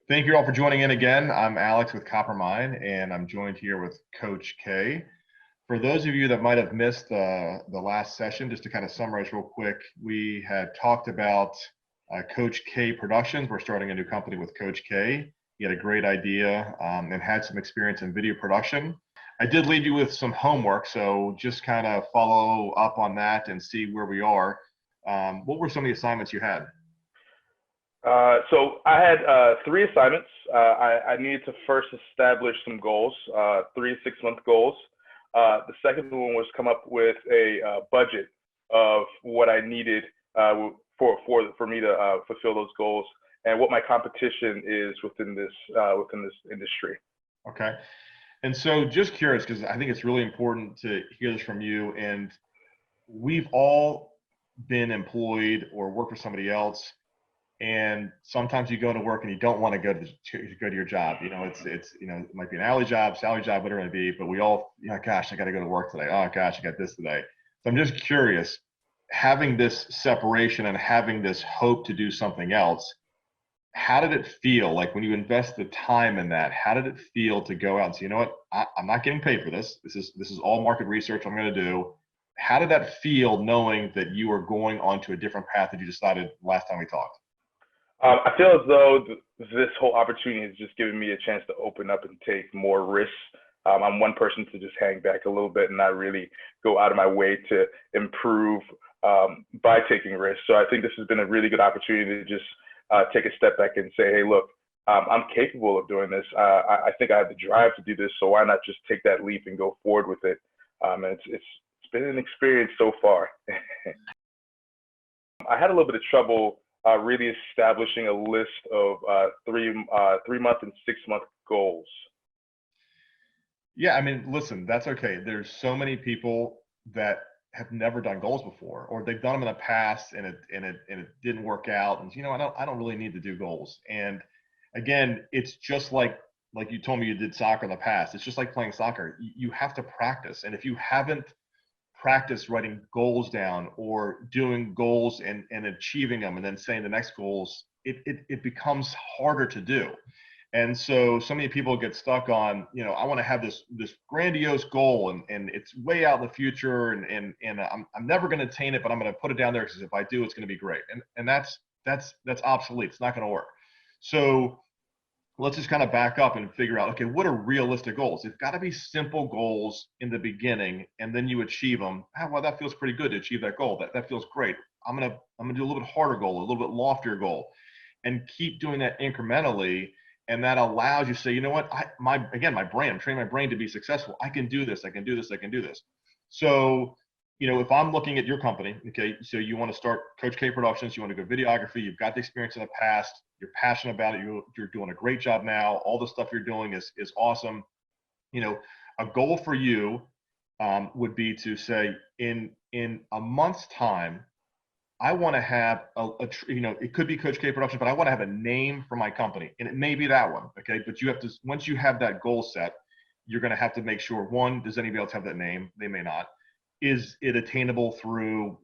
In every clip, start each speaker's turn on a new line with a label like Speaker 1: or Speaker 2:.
Speaker 1: Thank you all for joining in again. I'm Alex with Coppermine, and I'm joined here with Coach K. For those of you that might have missed the last session, just to kind of summarize real quick, we had talked about Coach K Productions. We're starting a new company with Coach K. He had a great idea and had some experience in video production. I did leave you with some homework, so just kind of follow up on that and see where we are. What were some of the assignments you had?
Speaker 2: So I had three assignments. I needed to first establish some goals, 3 6 month goals. The second one was come up with a budget of what I needed for me to fulfill those goals, and what my competition is within this industry.
Speaker 1: Okay. And so just curious, because I think it's really important to hear this from you. And we've all been employed or work for somebody else. And sometimes you go to work and you don't want to go to your job. It might be an hourly job, salary job, whatever it may be, but we all, gosh, I got to go to work today. Oh gosh, I got this today. So I'm just curious, having this separation and having this hope to do something else, how did it feel like when you invest the time in that? How did it feel to go out and say, you know what, I'm not getting paid for this. This is all market research I'm going to do. How did that feel knowing that you were going onto a different path that you decided last time we talked?
Speaker 2: I feel as though this whole opportunity has just given me a chance to open up and take more risks. I'm one person to just hang back a little bit and not really go out of my way to improve by taking risks. So I think this has been a really good opportunity to just take a step back and say, hey, look, I'm capable of doing this. I think I have the drive to do this. So why not just take that leap and go forward with it? And it's been an experience so far. I had a little bit of trouble really establishing a list of 3 month and 6 month goals.
Speaker 1: Yeah, I mean, listen, that's okay. There's so many people that have never done goals before, or they've done them in the past and it didn't work out. And I don't really need to do goals. And again, it's just like you told me you did soccer in the past. It's just like playing soccer. You have to practice, and if you haven't practiced writing goals down or doing goals and achieving them and then saying the next goals, it becomes harder to do. And so many people get stuck on, I want to have this grandiose goal and it's way out in the future and I'm never going to attain it, but I'm going to put it down there because if I do, it's going to be great. And that's obsolete. It's not going to work. So let's just kind of back up and figure out, okay, what are realistic goals? It's got to be simple goals in the beginning, and then you achieve them. Well, that feels pretty good to achieve that goal. That feels great. I'm gonna do a little bit harder goal, a little bit loftier goal, and keep doing that incrementally. And that allows you to say, you know what, my brain, I'm training my brain to be successful. I can do this. I can do this. I can do this. So, if I'm looking at your company, okay, so you want to start Coach K Productions, you want to go videography, you've got the experience in the past, you're passionate about it, you're doing a great job now, all the stuff you're doing is awesome. A goal for you would be to say in a month's time, I want to have it could be Coach K Productions, but I want to have a name for my company, and it may be that one, okay. But you have to, once you have that goal set, you're going to have to make sure, one, does anybody else have that name? They may not. Is it attainable through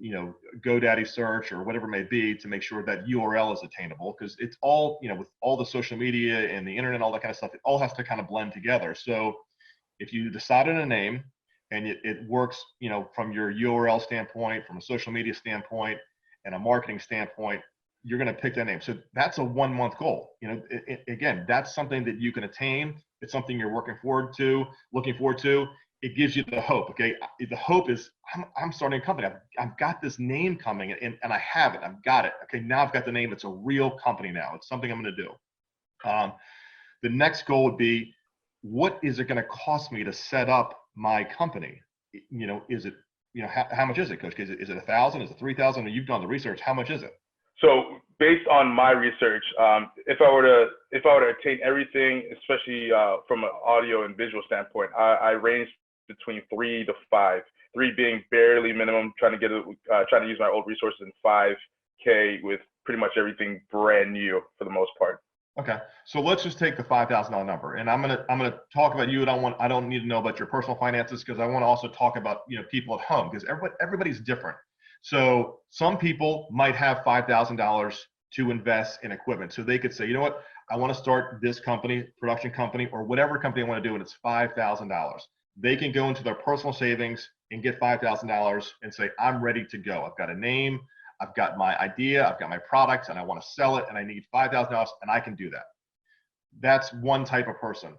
Speaker 1: GoDaddy search or whatever it may be, to make sure that URL is attainable? Because it's all, with all the social media and the internet, all that kind of stuff, it all has to kind of blend together. So if you decide on a name and it works, from your URL standpoint, from a social media standpoint, and a marketing standpoint, you're going to pick that name. So that's a 1 month goal. Again, that's something that you can attain. It's something you're looking forward to. It gives you the hope. Okay. The hope is I'm starting a company. I've got this name coming and I have it. I've got it. Okay. Now I've got the name. It's a real company now. It's something I'm going to do. The next goal would be, what is it going to cost me to set up my company? Is it, how much is it, Coach? Is it 1,000? Is it 3,000? You've done the research. How much is it?
Speaker 2: So based on my research, if I were to attain everything, especially from an audio and visual standpoint, I range between 3 to 5. 3 being barely minimum, trying to use my old resources, and 5K with pretty much everything brand new for the most part.
Speaker 1: Okay, so let's just take the $5,000 number, and I'm gonna talk about you. I don't need to know about your personal finances, because I want to also talk about people at home, because everybody's different. So some people might have $5,000 to invest in equipment, so they could say, you know what, I want to start this company, production company, or whatever company I want to do, and it's $5,000. They can go into their personal savings and get $5,000 and say, I'm ready to go. I've got a name, I've got my idea, I've got my product, and I want to sell it, and I need $5,000, and I can do that. That's one type of person.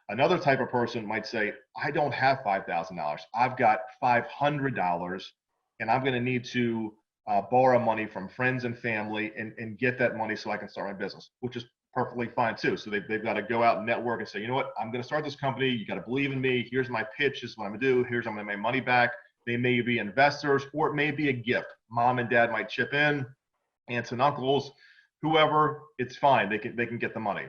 Speaker 1: Another type of person might say, I don't have $5,000. I've got $500, and I'm going to need to borrow money from friends and family and get that money so I can start my business, which is perfectly fine too. So they've got to go out and network and say, you know what, I'm going to start this company. You got to believe in me. Here's my pitch. This is what I'm going to do. Here's how I'm going to make money back. They may be investors, or it may be a gift. Mom and dad might chip in, aunts and uncles, whoever, it's fine. They can get the money.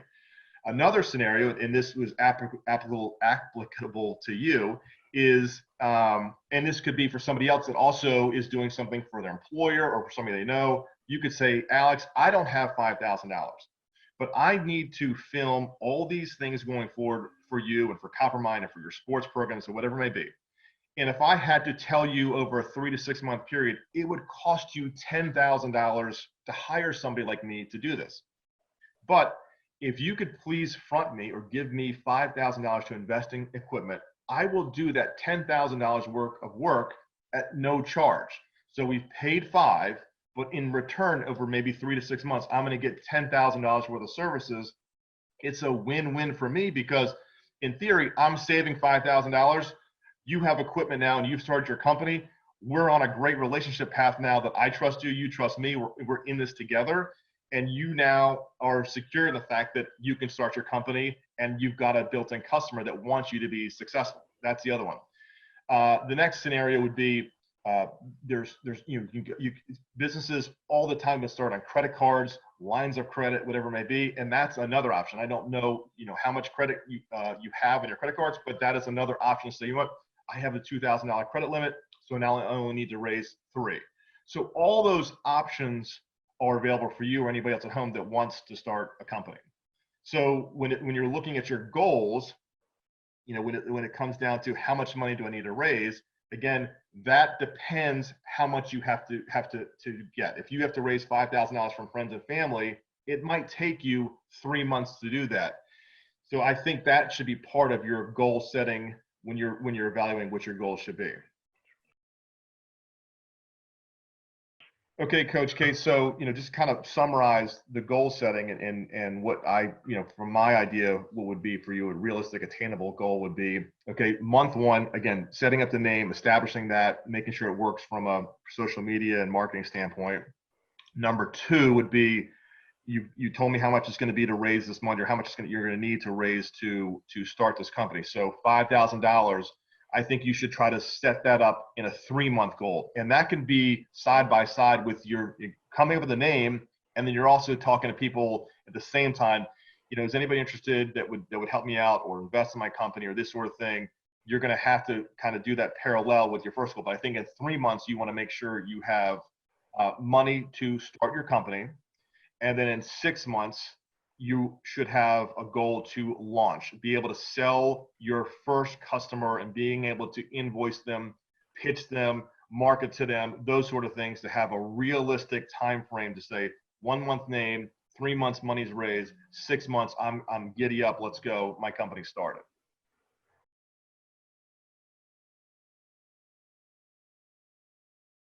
Speaker 1: Another scenario, and this was applicable to you, is, and this could be for somebody else that also is doing something for their employer or for somebody they know. You could say, Alex, I don't have $5,000, but I need to film all these things going forward for you and for Coppermind and for your sports programs or whatever it may be. And if I had to tell you over a 3 to 6 month period, it would cost you $10,000 to hire somebody like me to do this. But if you could please front me or give me $5,000 to invest in equipment, I will do that $10,000 worth of work at no charge. So we've paid $5,000, but in return, over maybe 3 to 6 months, I'm going to get $10,000 worth of services. It's a win-win for me because in theory, I'm saving $5,000. You have equipment now and you've started your company. We're on a great relationship path now that I trust you, you trust me, we're in this together. And you now are secure in the fact that you can start your company and you've got a built-in customer that wants you to be successful. That's the other one. The next scenario would be there's businesses all the time that start on credit cards, lines of credit, whatever it may be, and that's another option. I don't know, how much credit you have in your credit cards, but that is another option. So you know what? I have a $2,000 credit limit, so now I only need to raise $3,000. So all those options are available for you or anybody else at home that wants to start a company. So when you're looking at your goals, when it comes down to how much money do I need to raise, again, that depends how much you have to get. If you have to raise $5,000 from friends and family, it might take you 3 months to do that. So I think that should be part of your goal setting when you're evaluating what your goals should be. Okay, Coach K. So, just kind of summarize the goal setting and what I, from my idea, what would be for you a realistic, attainable goal would be, okay, month one, again, setting up the name, establishing that, making sure it works from a social media and marketing standpoint. Number two would be, you told me how much it's going to be to raise this money or how much you're going to need to raise to start this company. So $5,000. I think you should try to set that up in a 3-month goal. And that can be side by side with your coming up with a name. And then you're also talking to people at the same time, is anybody interested that would help me out or invest in my company or this sort of thing? You're going to have to kind of do that parallel with your first goal. But I think in 3 months, you want to make sure you have money to start your company. And then in 6 months, you should have a goal to launch, be able to sell your first customer and being able to invoice them, pitch them, market to them, those sort of things, to have a realistic time frame to say 1 month name, 3 months money's raised, 6 months I'm giddy up, let's go, my company started.